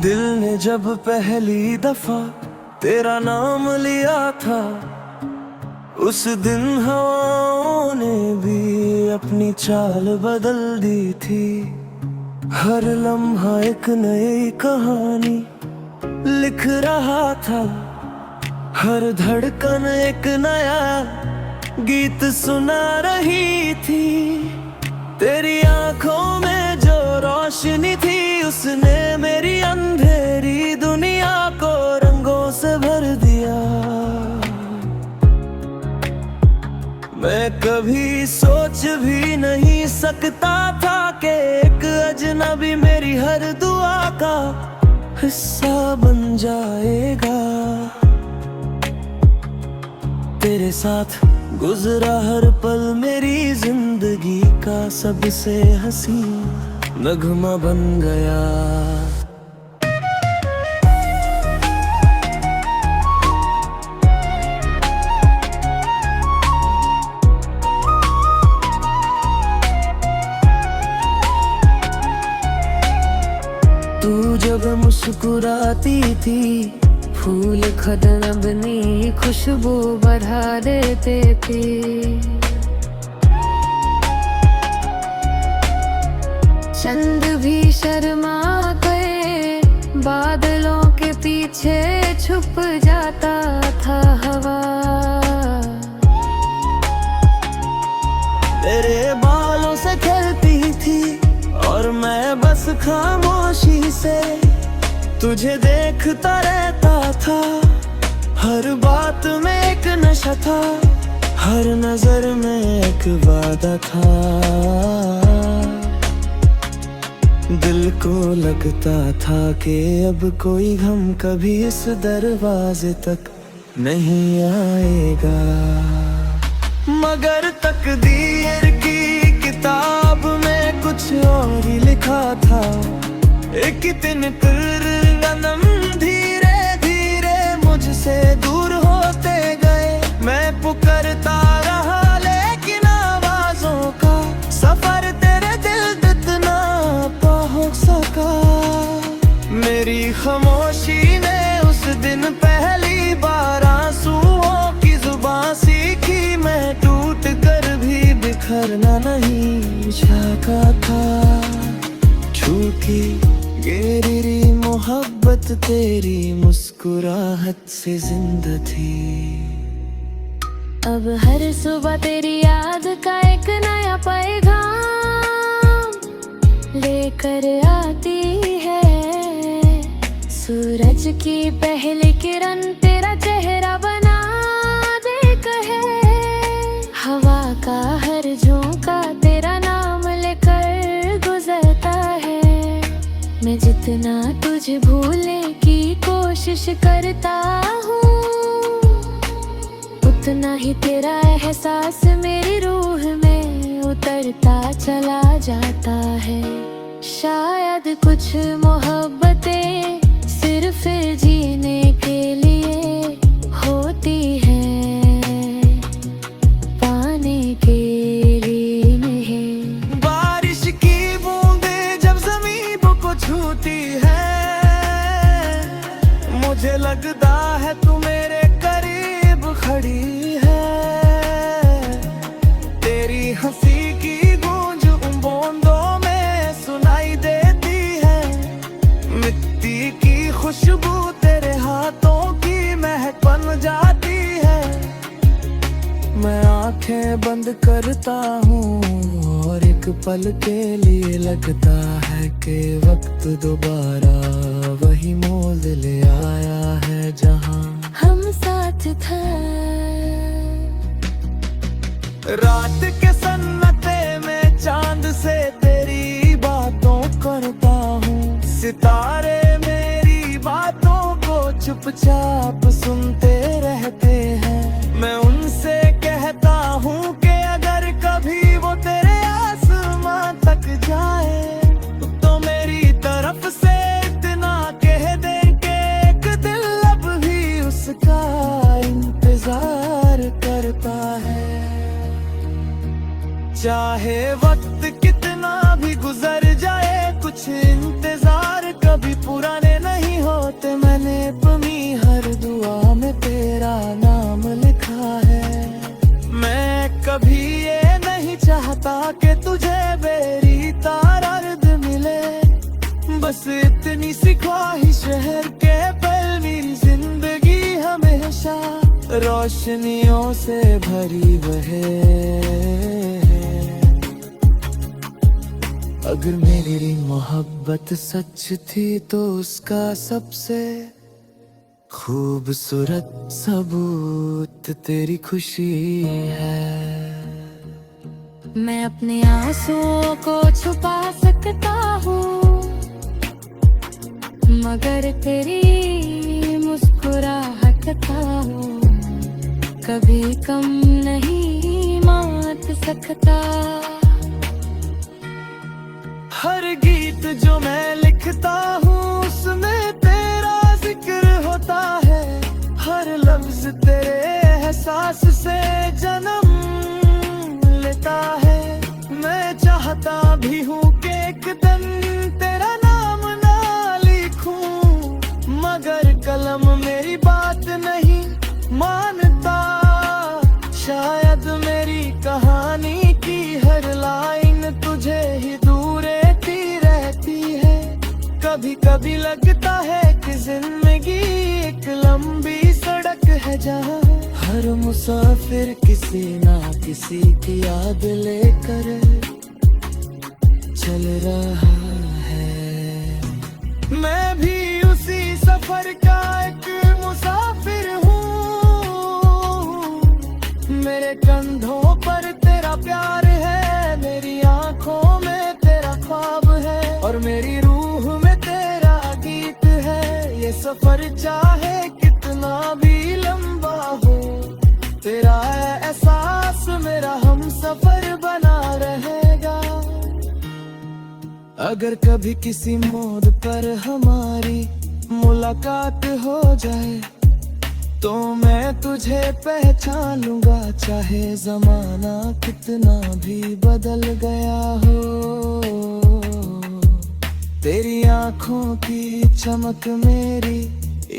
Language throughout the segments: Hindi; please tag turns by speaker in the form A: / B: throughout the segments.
A: दिल ने जब पहली दफा तेरा नाम लिया था, उस दिन हवाओं ने भी अपनी चाल बदल दी थी। हर लम्हा एक नई कहानी लिख रहा था, हर धड़कन एक नया गीत सुना रही थी। तेरी आंखों में जो रोशनी थी, उसने मेरी अंधेरी दुनिया को रंगों से भर दिया। मैं कभी सोच भी नहीं सकता था कि एक अजनबी मेरी हर दुआ का हिस्सा बन जाएगा। तेरे साथ गुजरा हर पल मेरी जिंदगी का सबसे हसीन नगमा बन गया। तू जब मुस्कुराती थी, फूल खदन अपनी खुशबू बढ़ा देते थे। चंद भी शर्मा गए, बादलों के पीछे छुप जाता था हवा। तेरे बालों से खेलती थी और मैं बस खामोशी से तुझे देखता रहता था। हर बात में एक नशा था, हर नजर में एक वादा था। दिल को लगता था कि अब कोई गम कभी इस दरवाजे तक नहीं आएगा। मगर तकदीर की किताब में कुछ और ही लिखा था। एक दिन कदम धीरे धीरे मुझसे दूर होते गए। मैं पुकारता रहा लेकिन आवाजों का सफर तेरे दिल तक ना पहुंच सका। मेरी खामोशी ने उस दिन पहली बार आंसुओं की जुबान सीखी। मैं टूट कर भी बिखरना नहीं चाहता था। झूठी गहरी मोहब्बत तेरी मुस्कुराहट से जिंदा थी।
B: अब हर सुबह तेरी याद का एक नया पैगाम लेकर आती है। सूरज की पहली किरण तेरा चेहरा बना दे कहे। हवा का हर झोंका तेरा नाम लेकर गुजरता है। मैं जितना तुझे भूलने की कोशिश करता हूँ, उतना ही तेरा एहसास मेरी रूह में उतरता चला जाता है। शायद कुछ मोहब्बतें सिर्फ जीने के लिए होती हैं, पाने के लिए नहीं।
A: बारिश की बूंदें जब ज़मीन को छूती है, मुझे लगता है तू मेरे करीब खड़ी है। तेरी हंसी की गूंज उन बूंदों में सुनाई देती है। मिट्टी की खुशबू तेरे हाथों की महक बन जाती है। मैं आंखें बंद करता हूँ और एक पल के लिए लगता है कि वक्त दोबारा वही मोल ले आया है जहाँ
B: हम साथ थे।
A: रात के सन्नाटे में चांद से तेरी बातों करता हूँ। सितारे मेरी बातों को चुपचाप सुनते रहते हैं। मैं उनसे कहता हूँ कि अगर कभी वो तेरे आसमां तक जाए तो मेरी तरफ से इतना कह दे कि एक दिल अब भी उसका इंतजार करता है। चाहे वक्त कितना भी गुजर जाए, कुछ इंतजार कभी पुराने नहीं ताकि तुझे मेरी तारद मिले। बस इतनी सी ख्वाहिश है कि पल मेरी जिंदगी हमेशा रोशनियों से भरी रहे। अगर मेरी मोहब्बत सच थी तो उसका सबसे खूबसूरत सबूत तेरी खुशी है।
B: मैं अपने आंसुओं को छुपा सकता हूँ, मगर तेरी मुस्कुराहट का कभी कम नहीं मात सकता।
A: हर गीत जो मैं लिखता हूँ उसमें तेरा जिक्र होता है। हर लफ्ज तेरे एहसास से जन्म लेता है। मैं चाहता भी हूँ कि एक दिन तेरा नाम ना लिखूं, मगर कलम मेरी बात नहीं मानता। शायद मेरी कहानी की हर लाइन तुझे ही दूर रहती है। कभी कभी लगता है कि जिंदगी एक लंबी सड़क है जहाँ हर मुसाफिर किसी ना किसी की याद लेकर चल रहा है। मैं भी उसी सफर का एक मुसाफिर हूँ। मेरे कंधों पर तेरा प्यार है, मेरी आंखों में तेरा ख्वाब है और मेरी रूह में तेरा गीत है। ये सफर चाहे कितना भी लंबा हो, तेरा एहसास मेरा हम सफर बना रहेगा। अगर कभी किसी मोड़ पर हमारी मुलाकात हो जाए तो मैं तुझे पहचान लूंगा, चाहे जमाना कितना भी बदल गया हो। तेरी आंखों की चमक मेरी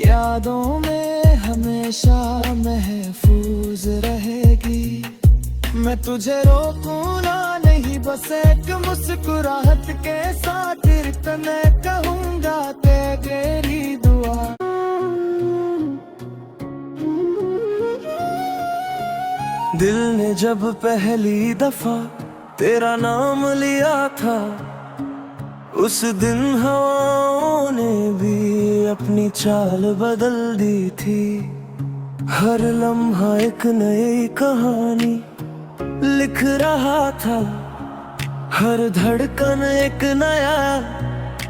A: यादों में हमेशा महफूज रहेगी। मैं तुझे रोकूं ना नहीं, बस एक मुस्कुराहट के साथ मैं कहूँगा तेरी दुआ। दिल ने जब पहली दफा तेरा नाम लिया था, उस दिन हवाओं ने भी अपनी चाल बदल दी थी। हर लम्हा एक नई कहानी लिख रहा था, हर धड़कन एक नया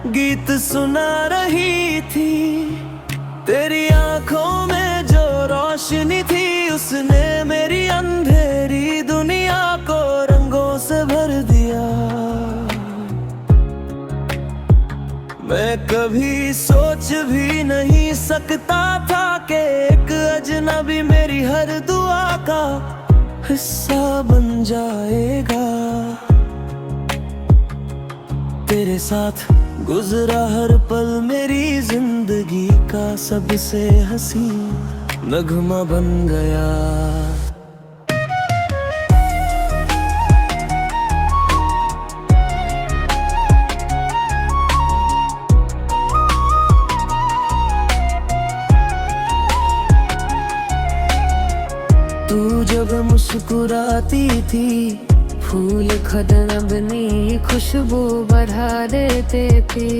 A: गीत सुना रही थी। तेरी आंखों में जो रोशनी थी उसने मेरी अंधेरी दुनिया को रंगों से भर दिया। मैं कभी सोच भी नहीं सकता था कि एक अजनबी मेरी हर दुआ का हिस्सा बन जाएगा। तेरे साथ गुजरा हर पल मेरी जिंदगी का सबसे हसीन नगमा बन गया। तू जब मुस्कुराती थी फूल खदन अपनी खुशबू बढ़ा देते थे।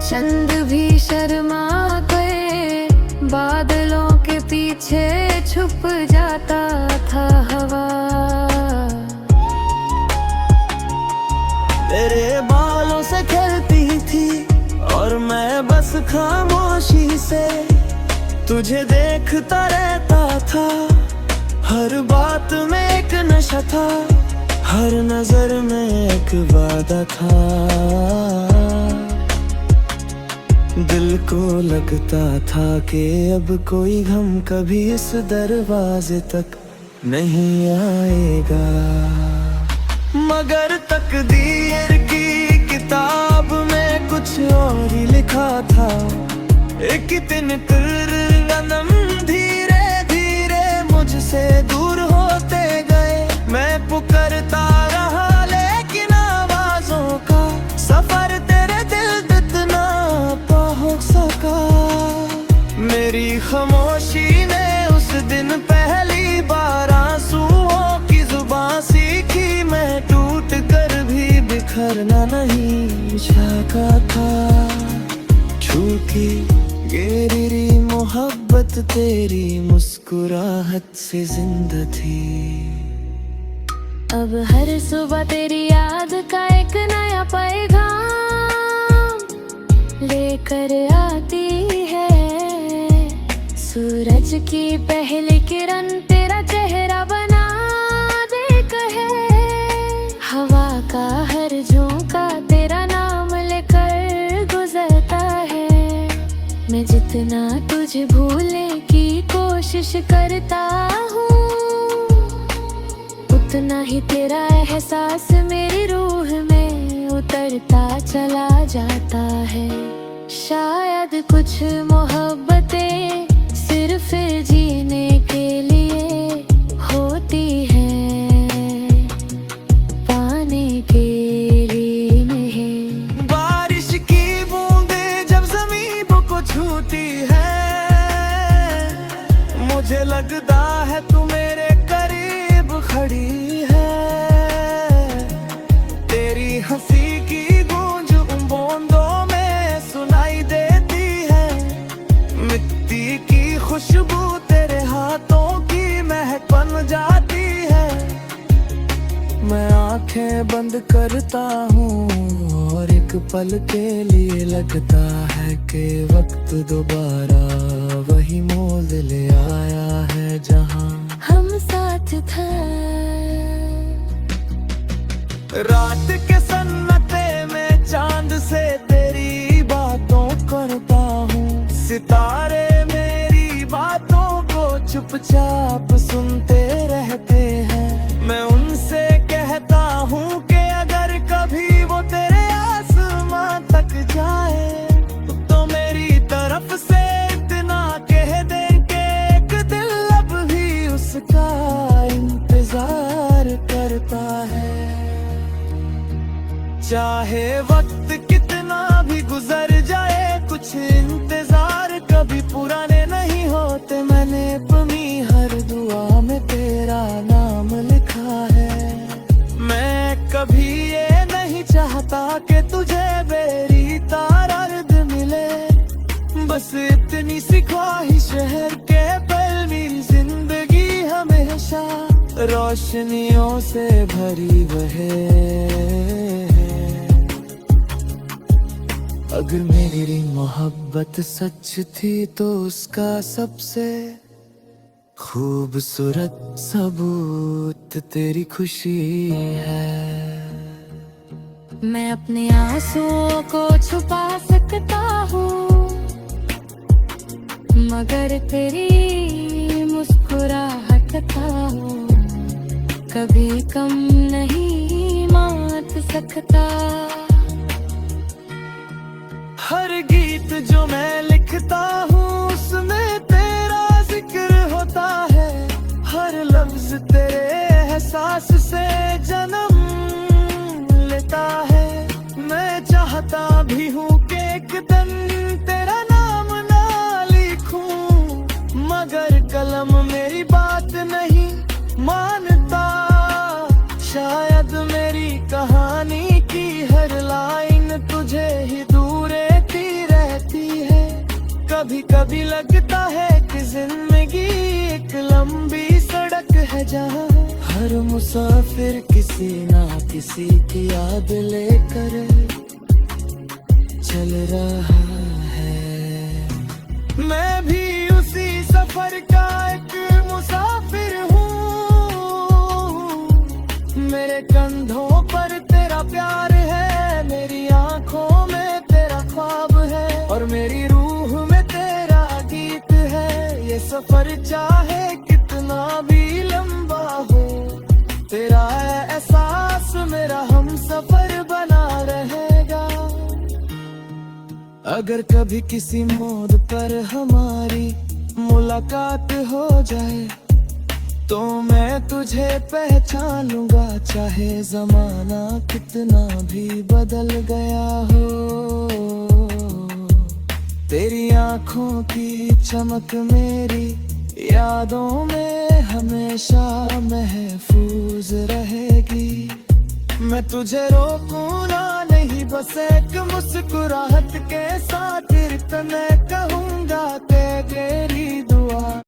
A: चंद भी शर्मा गए, बादलों के पीछे छुप जाता था हवा। तेरे बालों से खेलती थी और मैं बस खामोशी से तुझे देखता रहता था। हर बात में एक नशा था, हर नजर में एक वादा था। दिल को लगता था कि अब कोई गम कभी इस दरवाजे तक नहीं आएगा। मगर तकदीर की किताब में कुछ और ही लिखा था। एक दिन कदम धीरे धीरे मुझसे का था छूटी गेरी मोहब्बत तेरी मुस्कुराहट से जिंदा थी।
B: अब हर सुबह तेरी याद का एक नया पैगाम लेकर आती है। सूरज की पहली किरण तेरा चेहरा बना दे कहे। हवा का हर झोंका तेरा नाम लेकर गुजरता है। मैं जितना तुझे भूलने की कोशिश करता हूँ, उतना ही तेरा एहसास मेरी रूह में उतरता चला जाता है। शायद कुछ मोहब्बतें सिर्फ जीने के लिए होती हैं, पाने के लिए नहीं।
A: बारिश की बूंदें जब ज़मीन को छूती है, मुझे लगता है तू मेरे करीब खड़ी है। तेरी हंसी की गूंज उन बूंदों में सुनाई देती है। मिट्टी की खुशबू तेरे हाथों की महक बन जाती है। मैं आंखें बंद करता हूँ और एक पल के लिए लगता है कि वक्त दोबारा वही मोड़ ले आया है जहाँ
B: हम साथ थे।
A: रात के सन्नाटे में चांद से तेरी बातों करता हूँ। सितारे मेरी बातों को चुपचाप सुनते रहते हैं। मैं उनसे कहता हूँ कि अगर कभी वो तेरे आसमां तक जाए तो मेरी तरफ से इतना कह दे कि एक दिल अब भी उसका इंतजार करता है। चाहे वक्त कितना भी गुजर जाए, कुछ इंतजार कभी पुराने नहीं होते। मैंने अपनी हर दुआ में तेरा नाम लिखा है। मैं कभी ये नहीं चाहता कि तुझे मेरी तारद मिले, बस इतनी सी ख्वाहिश है कि पल मेरी जिंदगी हमेशा रोशनियों से भरी रहे। अगर मेरी मोहब्बत सच थी तो उसका सबसे खूबसूरत सबूत तेरी खुशी है।
B: मैं अपने आंसुओं को छुपा सकता हूँ, मगर तेरी मुस्कुराहट का कभी कम नहीं मात सकता।
A: हर गीत जो मैं लिखता हूँ उसमें तेरा जिक्र होता है। हर लफ्ज तेरे एहसास से जन्म लेता है। मैं चाहता भी हूँ कि एक दिन तेरा नाम ना लिखूं, मगर कलम मेरी बात नहीं मानता। शायद मेरी कहानी की हर लाइन तुझे ही दूर रहती है। कभी कभी लगता है कि जिंदगी एक लंबी सड़क है जहाँ हर मुसाफिर किसी ना किसी की याद लेकर चल रहा है। मैं भी उसी सफर का एक मुसाफिर हूँ। मेरे कंधों पर तेरा प्यार है, मेरी आंखों में तेरा ख्वाब है और मेरी रूह में तेरा गीत है। ये सफर चाहे कितना भी लंबा हो, तेरा एहसास मेरा हम सफर बना रहेगा। अगर कभी किसी मोड़ पर हमारी मुलाकात हो जाए तो मैं तुझे पहचान लूंगा, चाहे जमाना कितना भी बदल गया हो। तेरी आंखों की चमक मेरी यादों में हमेशा महफूज रहेगी। मैं तुझे रोकूं ना नहीं बस एक मुस्कुराहट के साथ फिर मैं कहूँगा तेरी दुआ